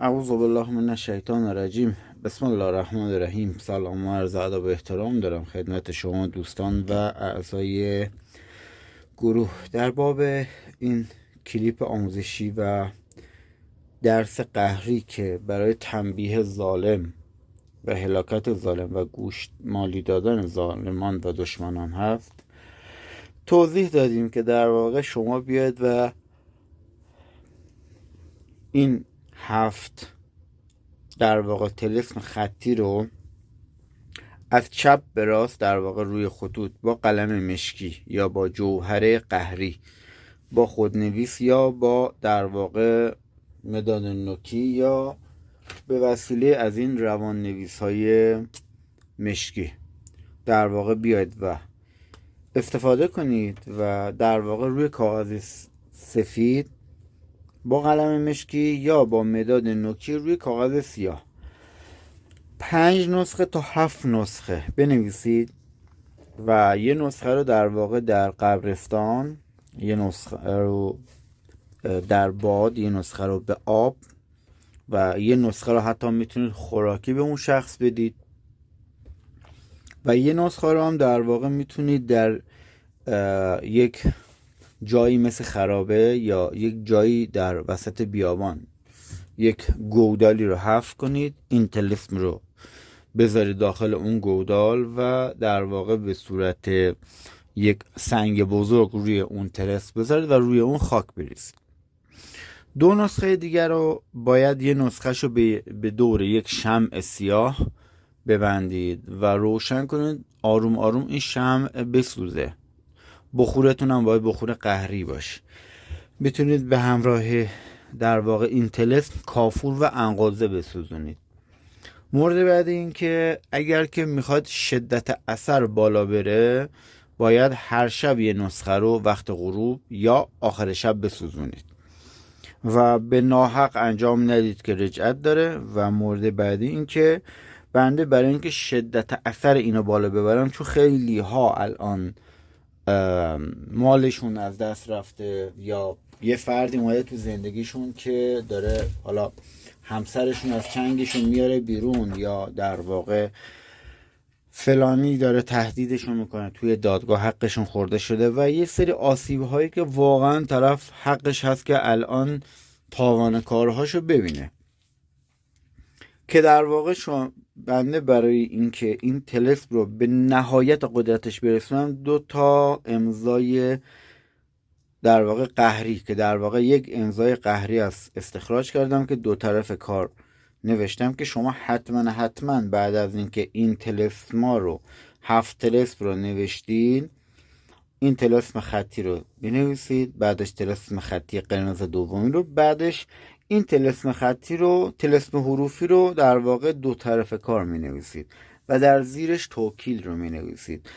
اعوذ بالله من الشیطان الرجیم. بسم الله الرحمن الرحیم. سلام و عرض ادب و احترام دارم خدمت شما دوستان و اعضای گروه. در باب این کلیپ آموزشی و درس قهری که برای تنبیه ظالم و هلاکت ظالم و گوش مالی دادن ظالمان و دشمنان هست، توضیح دادیم که در واقع شما بیاید و این 7 در واقع طلسم خطی رو از چپ به راست در واقع روی خطوط با قلم مشکی یا با جوهر قهری، با خودنویس یا با در واقع مداد نوکی یا به وسیله از این روان نویس های مشکی در واقع بیاید و استفاده کنید و در واقع روی کاغذ سفید با قلم مشکی یا با مداد نوکی روی کاغذ سیاه 5 نسخه تا 7 نسخه بنویسید و یه نسخه رو در واقع در قبرستان، یه نسخه رو در باد، یه نسخه رو به آب و یه نسخه رو حتی میتونید خوراکی به اون شخص بدید و یه نسخه رو هم در واقع میتونید در یک جایی مثل خرابه یا یک جایی در وسط بیابان یک گودالی رو حفر کنید، این طلسم رو بذارید داخل اون گودال و در واقع به صورت یک سنگ بزرگ روی اون طلسم بذارید و روی اون خاک بریزید. 2 نسخه دیگر رو باید یه نسخه شو به دور یک شمع سیاه ببندید و روشن کنید، آروم آروم این شمع بسوزه. بخورتون هم باید بخور قهری باشه. میتونید به همراه در واقع این طلسم کافور و انقاضه بسوزونید. مورد بعدی این که اگر که میخواد شدت اثر بالا بره، باید هر شب یه نسخه رو وقت غروب یا آخر شب بسوزونید و به ناحق انجام ندید که رجعت داره. و مورد بعدی این که بنده برای اینکه شدت اثر اینو بالا ببرم، چون خیلی ها الان مالشون از دست رفته یا یه فردی اومده تو زندگیشون که داره حالا همسرشون از چنگشون میاره بیرون یا در واقع فلانی داره تهدیدشون میکنه، توی دادگاه حقشون خورده شده و یه سری آسیب هایی که واقعا طرف حقش هست که الان تاوان کارهاشو ببینه. که در واقع شما بنده برای اینکه این طلسم رو به نهایت قدرتش برسونم 2 تا امضای در واقع قهری که در واقع یک امضای قهری است استخراج کردم که 2 طرف کار نوشتم که شما حتما بعد از اینکه این طلسما رو 7 طلسم رو نوشتید، این طلسم خطی رو بنویسید، بعدش طلسم خطی قرمز دومی رو، بعدش این طلسم خطی رو، طلسم حروفی رو در واقع 2 طرف کار می نویسید و در زیرش توکیل رو می نویسید.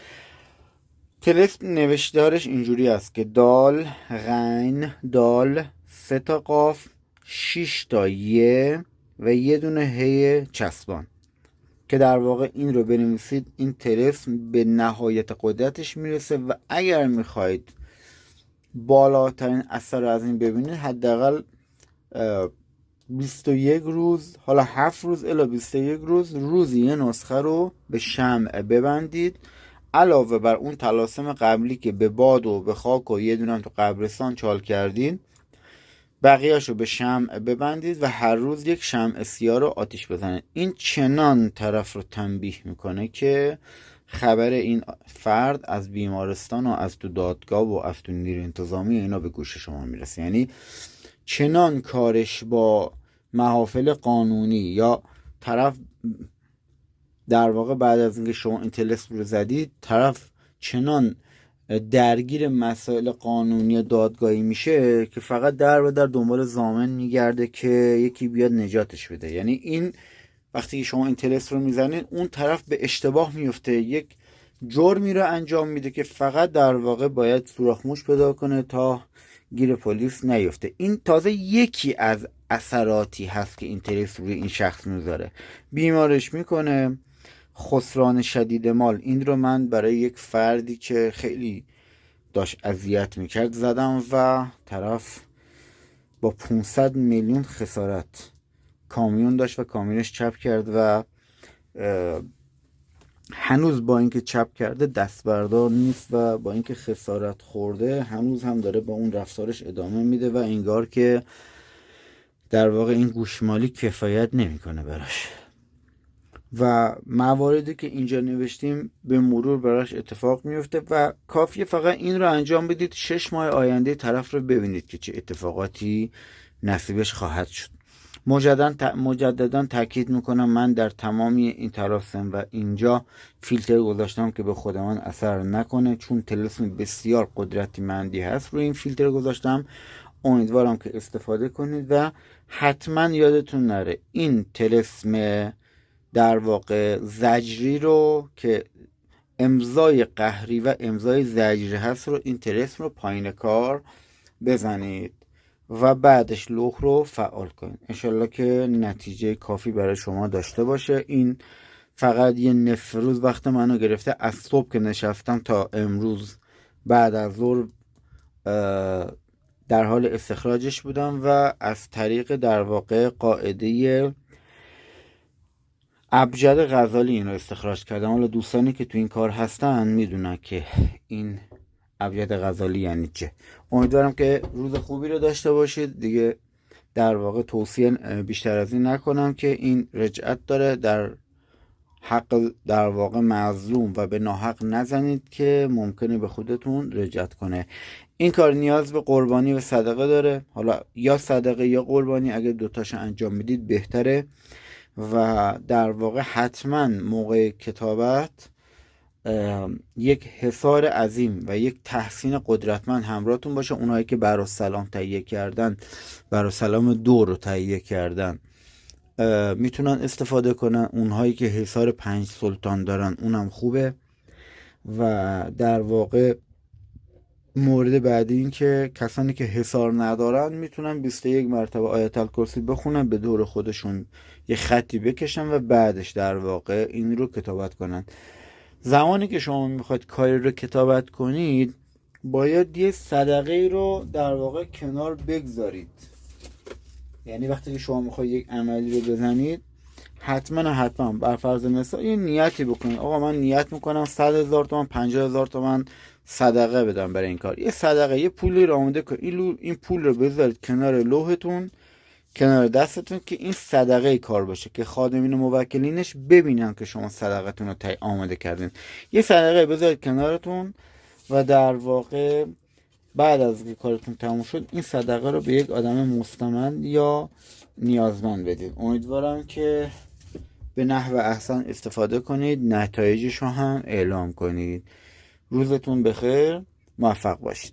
طلسم نوشتارش اینجوری است که دال، غین، دال، 3 تا قاف، 6 تا ی و یه دونه هی چسبان که در واقع این رو بنویسید. این طلسم به نهایت قدرتش میرسه و اگر میخواید بالاترین اثر رو از این ببینید، حداقل 21 روز، حالا 7 روز الی 21 روز، روزی یه نسخه رو به شمع ببندید، علاوه بر اون طلاسم قبلی که به باد و به خاک و یه دونه تو قبرستان چال کردین، بقیه‌اشو به شمع ببندید و هر روز یک شمع سیاه رو آتیش بزنید. این چنان طرف رو تنبیه میکنه که خبر این فرد از بیمارستان و از تو دادگاه و از تو نیروی انتظامی اینا به گوش شما میرسه. یعنی چنان کارش با محافل قانونی یا طرف در واقع بعد از اینکه شما این طلسم رو زدید، طرف چنان درگیر مسائل قانونی دادگاهی میشه که فقط در و در دنبال ضامن میگرده که یکی بیاد نجاتش بده. یعنی این وقتی که شما این طلسم رو میزنید، اون طرف به اشتباه میفته، یک جرمی رو انجام میده که فقط در واقع باید سوراخ موش پیدا کنه تا گیر پلیس نیفته. این تازه یکی از اثراتی هست که این طلسم روی این شخص میذاره، بیمارش میکنه، خسران شدید مال. این رو من برای یک فردی که خیلی داشت اذیت میکرد زدم و طرف با 500 میلیون خسارت کامیون داشت و کامیونش چپ کرد و هنوز با اینکه چپ کرده دست بردار نیست و با اینکه خسارت خورده هنوز هم داره با اون رفتارش ادامه میده و انگار که در واقع این گوشمالی کفایت نمیکنه براش و مواردی که اینجا نوشتیم به مرور براش اتفاق میفته و کافیه فقط این رو انجام بدید 6 ماه آینده طرف رو ببینید که چه اتفاقاتی نصیبش خواهد شد. مجددا تاکید میکنم من در تمامی این طراسم و اینجا فیلتر گذاشتم که به خود من اثر نکنه، چون طلسم بسیار قدرتمندی هست روی این فیلتر گذاشتم. امیدوارم که استفاده کنید و حتما یادتون نره این طلسم در واقع زجری رو که امضای قهری و امضای زجری هست رو این طلسم رو پایین کار بزنید و بعدش لوح رو فعال کنید. انشالله که نتیجه کافی برای شما داشته باشه. این فقط یه نصف روز وقت منو گرفته، از صبح که نشستم تا امروز بعد از ظهر در حال استخراجش بودم و از طریق در واقع قاعده ابجد غزالی این رو استخراج کردم. حالا دوستانی که تو این کار هستن میدونن که این ابجد غزالی یعنی چه. امیدوارم که روز خوبی رو داشته باشید. دیگه در واقع توصیه بیشتر از این نکنم که این رجعت داره، در حق در واقع مظلوم و به ناحق نزنید که ممکنه به خودتون رجعت کنه. این کار نیاز به قربانی و صدقه داره، حالا یا صدقه یا قربانی، اگه دوتاشو انجام میدید بهتره و در واقع حتما موقع کتابت یک حصار عظیم و یک تحسین قدرتمند همراهتون باشه. اونایی که براسلام تهیه کردن، براسلام 2 رو تهیه کردن میتونن استفاده کنن. اونهایی که حصار 5 سلطان دارن اونم خوبه. و در واقع مورد بعدی این که کسانی که حصار ندارن میتونن 21 مرتبه آیت الکرسی بخونن، به دور خودشون یه خطی بکشن و بعدش در واقع این رو کتابت کنن. زمانی که شما میخواید کاری رو کتابت کنید باید یه صدقه رو در واقع کنار بگذارید. یعنی وقتی که شما میخواید یک عملی رو بزنید حتما بر فرض مثال یه نیتی بکنید. آقا من نیت میکنم 100,000 تومان 50,000 تومان صدقه بدم برای این کار. یه صدقه، یه پولی رو آماده کنید، این پول رو بذارید کنار لوحتون، کنار دستتون، که این صدقه کار باشه، که خادمین و موکلینش ببینن که شما صدقتون رو آماده کردین. یه صدقه بذارید کنارتون و در واقع بعد از اینکه کارتون تموم شد این صدقه رو به یک آدم مستمند یا نیازمند بدید. امیدوارم که به نحو احسن استفاده کنید، نتایجش رو هم اعلام کنید. روزتون بخیر، موفق باشید.